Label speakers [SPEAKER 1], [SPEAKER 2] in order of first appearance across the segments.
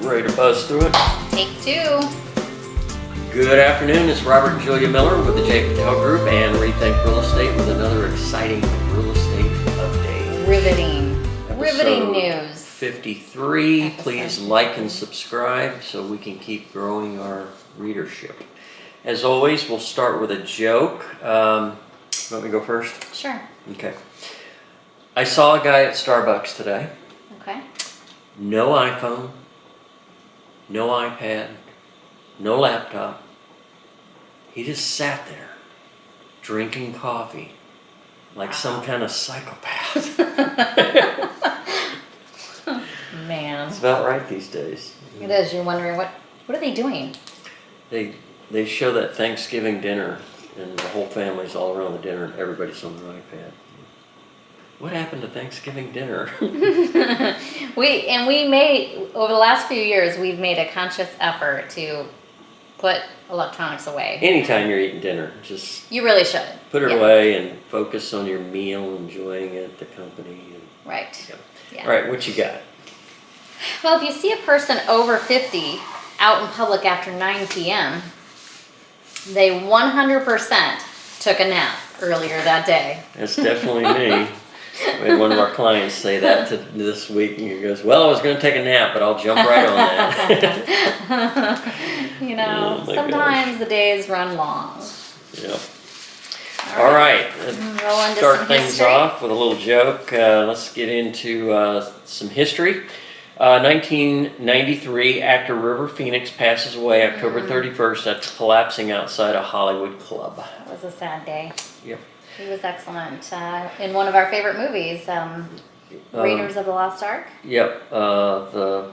[SPEAKER 1] Ready to buzz through it?
[SPEAKER 2] Take two.
[SPEAKER 1] Good afternoon, it's Robert and Julia Miller with the J. Patel Group and Rethink Real Estate with another exciting real estate update.
[SPEAKER 2] Riveting news.
[SPEAKER 1] 53. Please like and subscribe so we can keep growing our readership. As always, we'll start with a joke. Want me to go first?
[SPEAKER 2] Sure.
[SPEAKER 1] Okay. I saw a guy at Starbucks today.
[SPEAKER 2] Okay.
[SPEAKER 1] No iPhone, no iPad, no laptop. He just sat there drinking coffee like some kind of psychopath.
[SPEAKER 2] Man.
[SPEAKER 1] It's about right these days.
[SPEAKER 2] It is. You're wondering what are they doing?
[SPEAKER 1] They show that Thanksgiving dinner and the whole family's all around the dinner and everybody's on their iPad. What happened to Thanksgiving dinner?
[SPEAKER 2] we made, over the last few years, we've made a conscious effort to put electronics away.
[SPEAKER 1] Anytime you're eating dinner, just
[SPEAKER 2] You really should.
[SPEAKER 1] put it away and focus on your meal, enjoying it, the company.
[SPEAKER 2] Right.
[SPEAKER 1] Yeah. All right, what you got?
[SPEAKER 2] Well, if you see a person over 50 out in public after 9 p.m., they 100% took a nap earlier that day.
[SPEAKER 1] That's definitely me. We had one of our clients say that this week, and he goes, "Well, I was going to take a nap, but I'll jump right on that."
[SPEAKER 2] You know,
[SPEAKER 1] Oh my
[SPEAKER 2] sometimes
[SPEAKER 1] gosh.
[SPEAKER 2] the days run long.
[SPEAKER 1] Yep. All right.
[SPEAKER 2] Roll into
[SPEAKER 1] Start
[SPEAKER 2] some
[SPEAKER 1] things
[SPEAKER 2] history.
[SPEAKER 1] off with a little joke. Let's get into some history. 1993, actor River Phoenix passes away October 31st after collapsing outside a Hollywood club.
[SPEAKER 2] That was a sad day.
[SPEAKER 1] Yep.
[SPEAKER 2] He was excellent in one of our favorite movies, Raiders of the Lost Ark.
[SPEAKER 1] Yep. The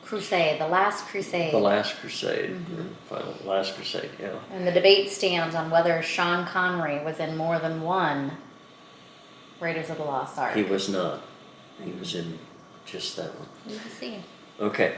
[SPEAKER 2] Crusade, The Last Crusade.
[SPEAKER 1] The Last Crusade. Last Crusade, yeah.
[SPEAKER 2] And the debate stands on whether Sean Connery was in more than one Raiders of the Lost Ark.
[SPEAKER 1] He was not. He was in just that one.
[SPEAKER 2] You can see.
[SPEAKER 1] Okay.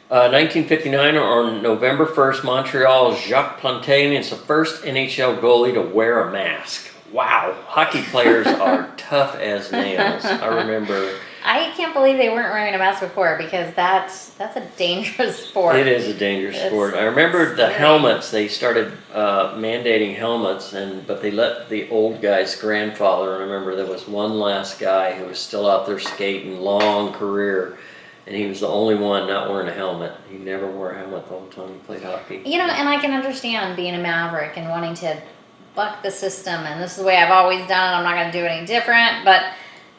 [SPEAKER 1] 1959, on November 1st, Montreal's Jacques Plantain is the first NHL goalie to wear a mask. Wow. Hockey players are tough as nails. I remember.
[SPEAKER 2] I can't believe they weren't wearing a mask before because that's a dangerous sport.
[SPEAKER 1] It is a dangerous sport. I remember the helmets. They started mandating helmets, but they let the old guy's grandfather. I remember there was one last guy who was still out there skating, long career, and he was the only one not wearing a helmet. He never wore a helmet the whole time he played hockey.
[SPEAKER 2] You know, and I can understand being a maverick and wanting to buck the system, and this is the way I've always done it. I'm not going to do any different, but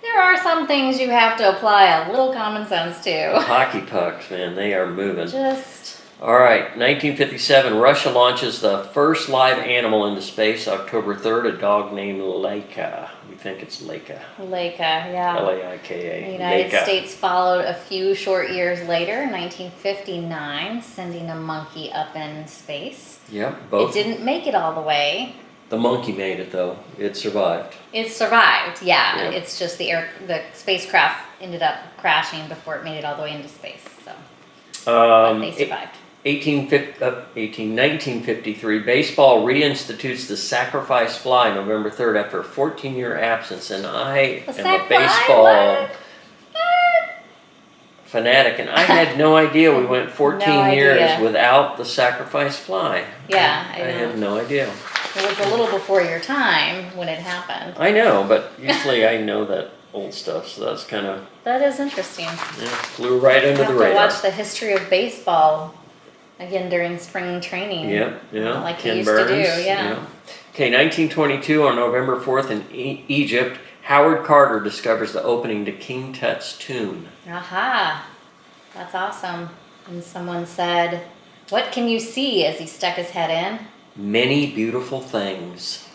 [SPEAKER 2] there are some things you have to apply a little common sense to.
[SPEAKER 1] Hockey pucks, man, they are moving.
[SPEAKER 2] Just.
[SPEAKER 1] All right, 1957, Russia launches the first live animal into space, October 3rd, a dog named Laika. We think it's Laika.
[SPEAKER 2] Laika, yeah.
[SPEAKER 1] Laika.
[SPEAKER 2] The United States followed a few short years later, 1959, sending a monkey up in space.
[SPEAKER 1] Yep, both.
[SPEAKER 2] It didn't make it all the way.
[SPEAKER 1] The monkey made it, though. It survived.
[SPEAKER 2] It survived, yeah.
[SPEAKER 1] Yep.
[SPEAKER 2] It's just the spacecraft ended up crashing before it made it all the way into space. So, but they survived.
[SPEAKER 1] 1953, baseball reinstitutes the sacrifice fly November 3rd after a 14-year absence, and I am a baseball fanatic, and I had no idea we went 14 years without the sacrifice fly.
[SPEAKER 2] Yeah,
[SPEAKER 1] I had no idea.
[SPEAKER 2] It was a little before your time when it happened.
[SPEAKER 1] I know, but usually I know that old stuff, so that's kind of...
[SPEAKER 2] That is interesting.
[SPEAKER 1] Yeah, flew right under the radar.
[SPEAKER 2] You have to watch the history of baseball again during spring training.
[SPEAKER 1] Yeah.
[SPEAKER 2] Like
[SPEAKER 1] Ken
[SPEAKER 2] he used
[SPEAKER 1] Burns,
[SPEAKER 2] to do, yeah.
[SPEAKER 1] Okay, 1922, on November 4th in Egypt, Howard Carter discovers the opening to King Tut's tomb.
[SPEAKER 2] Aha, that's awesome. And someone said, "What can you see?" as he stuck his head in.
[SPEAKER 1] Many beautiful things.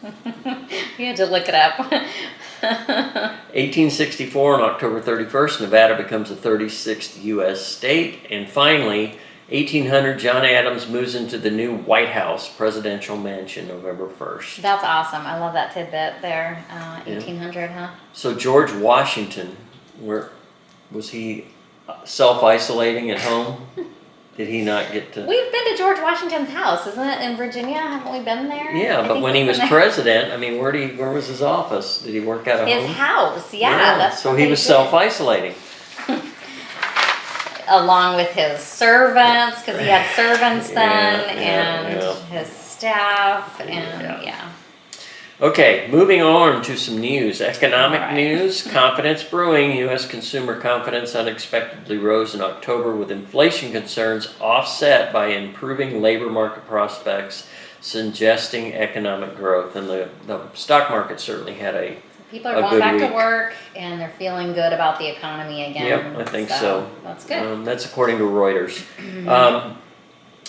[SPEAKER 2] You had to look it up.
[SPEAKER 1] 1864, on October 31st, Nevada becomes the 36th U.S. state. And finally, 1800, John Adams moves into the new White House presidential mansion, November 1st.
[SPEAKER 2] That's awesome. I love that tidbit there. 1800, huh?
[SPEAKER 1] So George Washington, where was he self-isolating at home? Did he not get to...
[SPEAKER 2] We've been to George Washington's house, isn't it, in Virginia? Haven't we been there?
[SPEAKER 1] Yeah, but when he was president, I mean, where was his office? Did he work out of home?
[SPEAKER 2] His house, yeah. That's
[SPEAKER 1] so
[SPEAKER 2] what
[SPEAKER 1] he
[SPEAKER 2] they
[SPEAKER 1] was
[SPEAKER 2] did.
[SPEAKER 1] self-isolating.
[SPEAKER 2] along with his servants, because he had servants then,
[SPEAKER 1] Yeah,
[SPEAKER 2] and his staff, and
[SPEAKER 1] Yeah. Okay, moving on to some news. Economic
[SPEAKER 2] All right.
[SPEAKER 1] news. Confidence brewing. U.S. consumer confidence unexpectedly rose in October with inflation concerns offset by improving labor market prospects, suggesting economic growth. And the stock market certainly had a
[SPEAKER 2] people are
[SPEAKER 1] a
[SPEAKER 2] going
[SPEAKER 1] good
[SPEAKER 2] back
[SPEAKER 1] week.
[SPEAKER 2] to work, and they're feeling good about the economy again.
[SPEAKER 1] Yep, I think so.
[SPEAKER 2] That's good.
[SPEAKER 1] That's according to Reuters.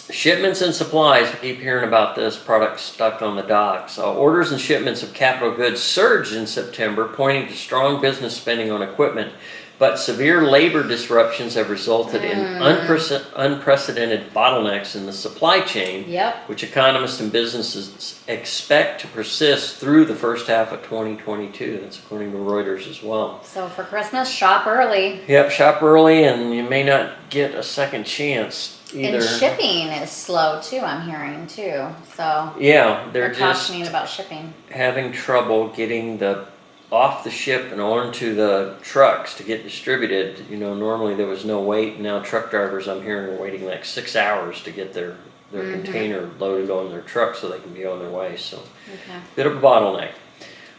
[SPEAKER 1] Shipments and supplies, we keep hearing about this, products stuck on the docks. Orders and shipments of capital goods surged in September, pointing to strong business spending on equipment. But severe labor disruptions have resulted in unprecedented bottlenecks in the supply chain,
[SPEAKER 2] Yep.
[SPEAKER 1] which economists and businesses expect to persist through the first half of 2022. That's according to Reuters as well.
[SPEAKER 2] So for Christmas, shop early.
[SPEAKER 1] Yep, shop early and you may not get a second chance either.
[SPEAKER 2] And shipping is slow too, I'm hearing too. So
[SPEAKER 1] Yeah, they're just
[SPEAKER 2] cautioning about shipping.
[SPEAKER 1] having trouble getting the off the ship and onto the trucks to get distributed. You know, normally there was no wait. Now truck drivers, I'm hearing, are waiting like 6 hours to get their container loaded on their truck so they can be on their way. So, bit of a bottleneck.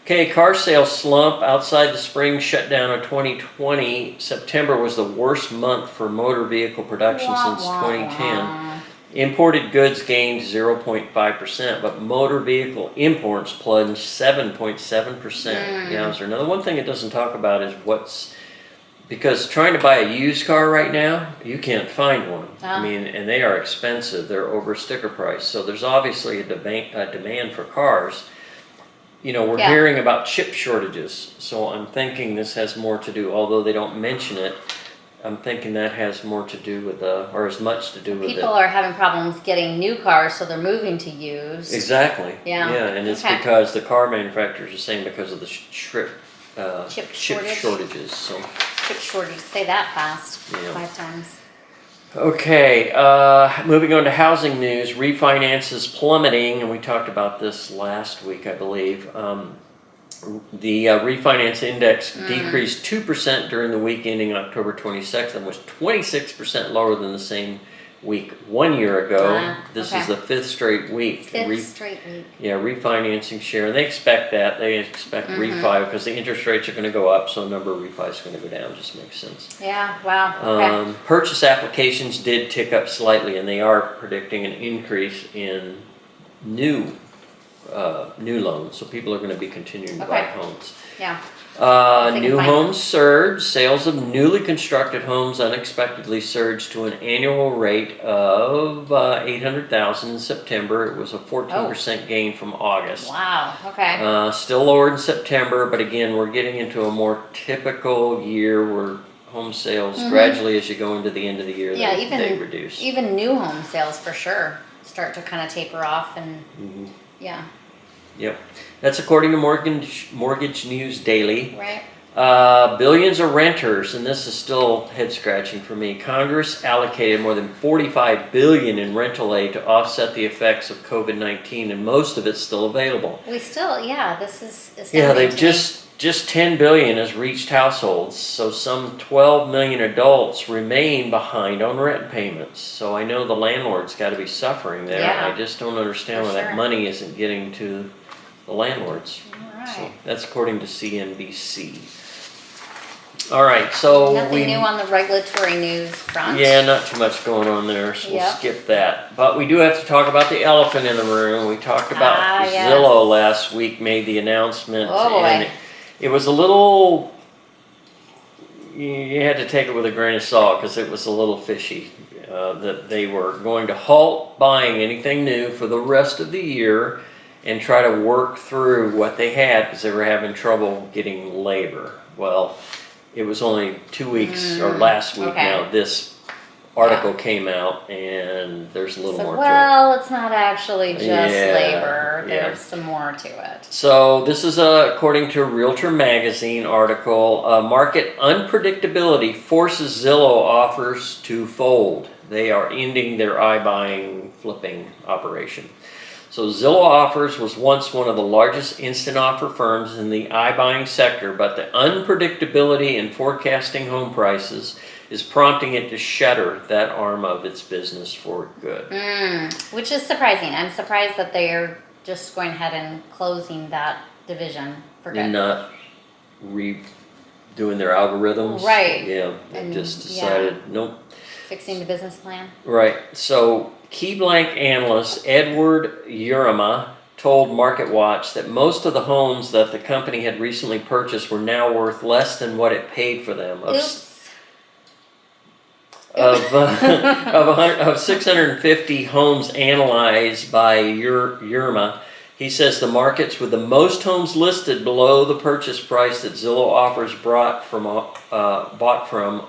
[SPEAKER 1] Okay, car sales slump outside the spring shutdown of 2020. September was the worst month for motor vehicle production since 2010. Imported goods gained 0.5%, but motor vehicle imports plunged 7.7%. Yeah, so another one thing it doesn't talk about is because trying to buy a used car right now, you can't find one. I mean, and they are expensive. They're over sticker price. So there's obviously a demand for cars. You know, we're hearing about chip shortages. So I'm thinking this has more to do, although they don't mention it, I'm thinking that has more to do with or as much to do with
[SPEAKER 2] People are having problems getting new cars, so they're moving to used.
[SPEAKER 1] Exactly.
[SPEAKER 2] Yeah.
[SPEAKER 1] Yeah, and it's because the car manufacturers are saying because of the chip shortages. So.
[SPEAKER 2] Chip shortage. Say that fast.
[SPEAKER 1] Yeah.
[SPEAKER 2] 5 times.
[SPEAKER 1] Okay, moving on to housing news. Refinances plummeting, and we talked about this last week, I believe. The Refinance Index decreased 2% during the week ending October 26th and was 26% lower than the same week 1 year ago. This is the 5th straight week.
[SPEAKER 2] Fifth straight week.
[SPEAKER 1] Yeah, refinancing share. And they expect that. They expect refi because the interest rates are going to go up, so the number of refis is going to go down. Just makes sense.
[SPEAKER 2] Yeah, wow. Okay.
[SPEAKER 1] Purchase applications did tick up slightly, and they are predicting an increase in new loans, so people are going to be continuing to buy homes.
[SPEAKER 2] Yeah.
[SPEAKER 1] New homes surged. Sales of newly constructed homes unexpectedly surged to an annual rate of 800,000 in September. It was a 14% gain from August.
[SPEAKER 2] Wow. Okay.
[SPEAKER 1] Still lower in September, but again, we're getting into a more typical year where home sales gradually, as you go into the end of the year, they reduce.
[SPEAKER 2] Even new home sales for sure start to kind of taper off and
[SPEAKER 1] Yep. That's according to Mortgage News Daily.
[SPEAKER 2] Right.
[SPEAKER 1] Billions of renters, and this is still head scratching for me. Congress allocated more than $45 billion in rental aid to offset the effects of COVID-19, and most of it's still available.
[SPEAKER 2] This is
[SPEAKER 1] They've just $10 billion has reached households, so some 12 million adults remain behind on rent payments. So I know the landlord's got to be suffering there.
[SPEAKER 2] Yeah.
[SPEAKER 1] I just don't understand why that money isn't getting to the landlords.
[SPEAKER 2] All right.
[SPEAKER 1] So that's according to CNBC. All right, so
[SPEAKER 2] nothing new on the regulatory news front.
[SPEAKER 1] Yeah, not too much going on there, so we'll skip that. But we do have to talk about the elephant in the room. We talked about Zillow last week, made the announcement. And it was a little, you had to take it with a grain of salt because it was a little fishy. That they were going to halt buying anything new for the rest of the year and try to work through what they had because they were having trouble getting labor. Well, it was only 2 weeks or last week now. This article came out and there's a little more to it.
[SPEAKER 2] Well, it's not actually just labor. There's some more to it.
[SPEAKER 1] So this is according to a Realtor Magazine article. Market unpredictability forces Zillow offers to fold. They are ending their iBuying flipping operation. So Zillow Offers was once one of the largest instant offer firms in the iBuying sector, but the unpredictability in forecasting home prices is prompting it to shutter that arm of its business for good.
[SPEAKER 2] Which is surprising. I'm surprised that they're just going ahead and closing that division for good.
[SPEAKER 1] And not redoing their algorithms.
[SPEAKER 2] Right.
[SPEAKER 1] Yeah, they just decided, nope.
[SPEAKER 2] Fixing the business plan.
[SPEAKER 1] Right. So, KeyBank analyst Edward Urema told MarketWatch that most of the homes that the company had recently purchased were now worth less than what it paid for them.
[SPEAKER 2] Oops.
[SPEAKER 1] Of 650 homes analyzed by Urema, he says the markets with the most homes listed below the purchase price that Zillow offers bought from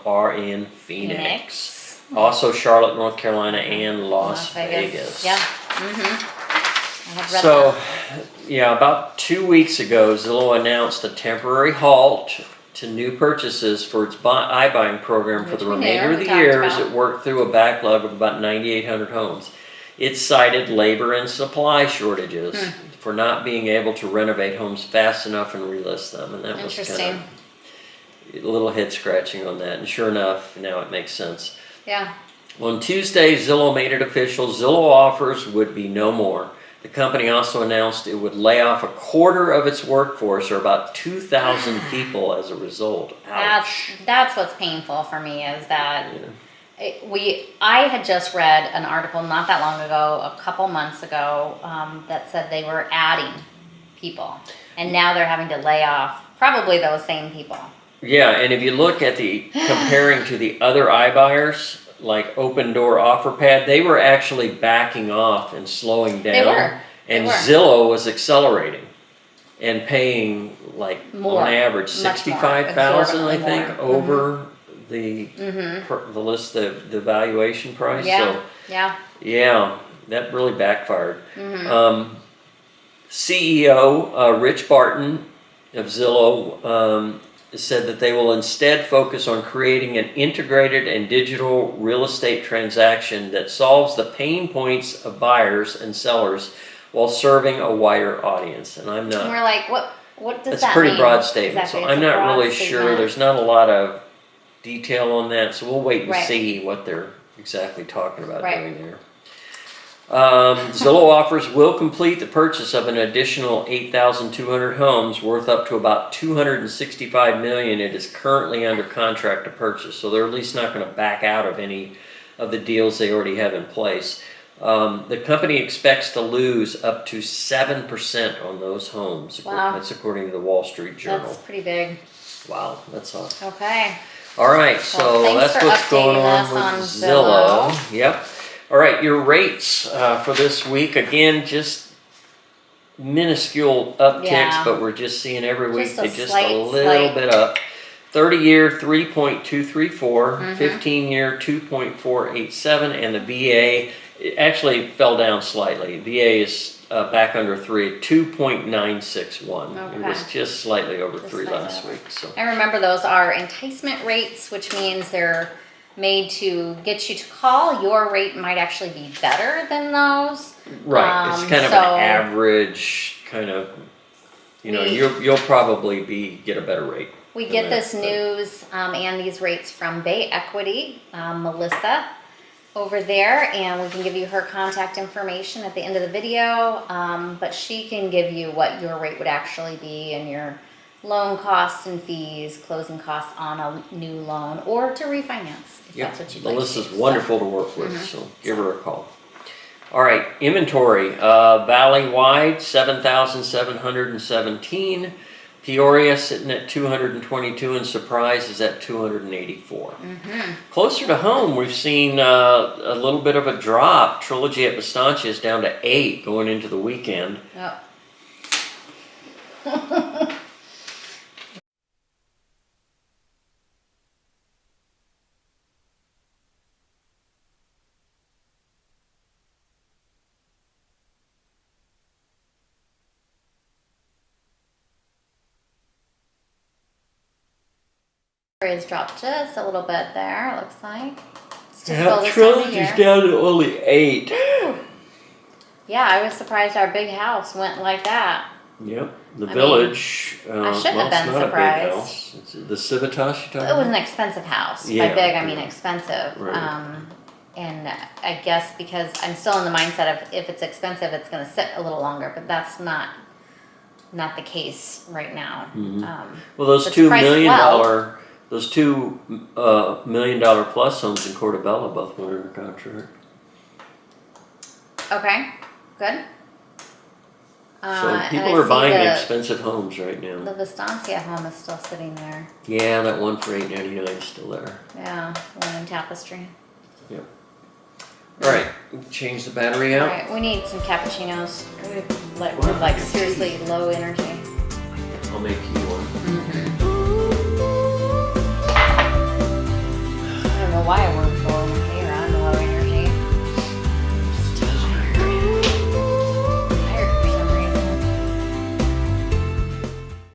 [SPEAKER 1] are in Phoenix. Also Charlotte, North Carolina, and Las Vegas.
[SPEAKER 2] Yeah. I have read
[SPEAKER 1] So,
[SPEAKER 2] that.
[SPEAKER 1] yeah, about 2 weeks ago, Zillow announced a temporary halt to new purchases for its iBuying program for the remainder of the year as it worked through a backlog of about 9,800 homes. It cited labor and supply shortages for not being able to renovate homes fast enough and relist them, and that was kind of a little head scratching on that. And sure enough, now it makes sense.
[SPEAKER 2] Yeah.
[SPEAKER 1] On Tuesday, Zillow made it official. Zillow offers would be no more. The company also announced it would lay off a quarter of its workforce, or about 2,000 people, as a result. Ouch.
[SPEAKER 2] That's what's painful for me is that I had just read an article not that long ago, a couple months ago, that said they were adding people, and now they're having to lay off probably those same people.
[SPEAKER 1] Yeah, and if you look at comparing to the other iBuyers, like Open Door OfferPad, they were actually backing off and slowing down.
[SPEAKER 2] They were.
[SPEAKER 1] And Zillow was accelerating and paying
[SPEAKER 2] more,
[SPEAKER 1] on average $65,000, I think, over the list, the valuation price.
[SPEAKER 2] Yeah.
[SPEAKER 1] So, yeah, that really backfired. CEO Rich Barton of Zillow said that they will instead focus on creating an integrated and digital real estate transaction that solves the pain points of buyers and sellers while serving a wider audience. And I'm not.
[SPEAKER 2] And we're like, what does that mean?
[SPEAKER 1] It's a pretty broad statement,
[SPEAKER 2] Exactly.
[SPEAKER 1] so I'm not really sure. There's not a lot of detail on that, so we'll wait and see what they're exactly talking about doing there. Zillow offers will complete the purchase of an additional 8,200 homes worth up to about $265 million. It is currently under contract to purchase, so they're at least not going to back out of any of the deals they already have in place. The company expects to lose up to 7% on those homes.
[SPEAKER 2] Wow.
[SPEAKER 1] That's according to the Wall Street Journal.
[SPEAKER 2] That's pretty big.
[SPEAKER 1] Wow, that's awesome.
[SPEAKER 2] Okay.
[SPEAKER 1] All right, so that's what's going on with Zillow. Yep. All right, your rates for this week, again, just minuscule upticks, but we're just seeing every week they're just a little bit up. 30-year 3.234, 15-year 2.487, and the VA actually fell down slightly. VA is back under 3 at 2.961.
[SPEAKER 2] Okay.
[SPEAKER 1] It was just slightly over 3 last week. So
[SPEAKER 2] I remember those are enticement rates, which means they're made to get you to call. Your rate might actually be better than those.
[SPEAKER 1] Right, it's kind of an average kind of, you'll probably get a better rate.
[SPEAKER 2] We get this news and these rates from Bay Equity, Melissa over there, and we can give you her contact information at the end of the video, but she can give you what your rate would actually be and your loan costs and fees, closing costs on a new loan, or to refinance if that's what you'd like.
[SPEAKER 1] Melissa's wonderful to work with, so give her a call. All right, inventory, Valley-wide 7,717. Peoria sitting at 222, and Surprise is at 284. Closer to home, we've seen a little bit of a drop. Trilogy at Vistancia is down to 8 going into the weekend.
[SPEAKER 2] Yep. Is dropped just a little bit there, it looks like.
[SPEAKER 1] Trilogy's down to only 8.
[SPEAKER 2] Yeah, I was surprised our big house went like that.
[SPEAKER 1] Yep, the
[SPEAKER 2] I mean,
[SPEAKER 1] Village,
[SPEAKER 2] I
[SPEAKER 1] well,
[SPEAKER 2] shouldn't have
[SPEAKER 1] it's
[SPEAKER 2] been
[SPEAKER 1] not a
[SPEAKER 2] surprised.
[SPEAKER 1] big house. It's the Civitas you're talking
[SPEAKER 2] It
[SPEAKER 1] about?
[SPEAKER 2] was an expensive house. By
[SPEAKER 1] Yeah,
[SPEAKER 2] big, I mean
[SPEAKER 1] yeah.
[SPEAKER 2] expensive.
[SPEAKER 1] Right.
[SPEAKER 2] And I guess because I'm still in the mindset of if it's expensive, it's going to sit a little longer. But that's not the case right now.
[SPEAKER 1] Mhm.
[SPEAKER 2] Um,
[SPEAKER 1] Well, those
[SPEAKER 2] it's
[SPEAKER 1] $2
[SPEAKER 2] priced
[SPEAKER 1] million,
[SPEAKER 2] well.
[SPEAKER 1] those two $1 million plus homes in Portobello both went under contract.
[SPEAKER 2] Okay, good.
[SPEAKER 1] So
[SPEAKER 2] And
[SPEAKER 1] people
[SPEAKER 2] I
[SPEAKER 1] are
[SPEAKER 2] see
[SPEAKER 1] buying
[SPEAKER 2] the
[SPEAKER 1] expensive homes right now.
[SPEAKER 2] Vistancia home is still sitting there.
[SPEAKER 1] Yeah, that one for $899 is still there.
[SPEAKER 2] Yeah, the one in Tapestry.
[SPEAKER 1] Yep. All right, change the battery
[SPEAKER 2] All
[SPEAKER 1] out.
[SPEAKER 2] right, we need some cappuccinos. We're like seriously low energy.
[SPEAKER 1] I'll make you one.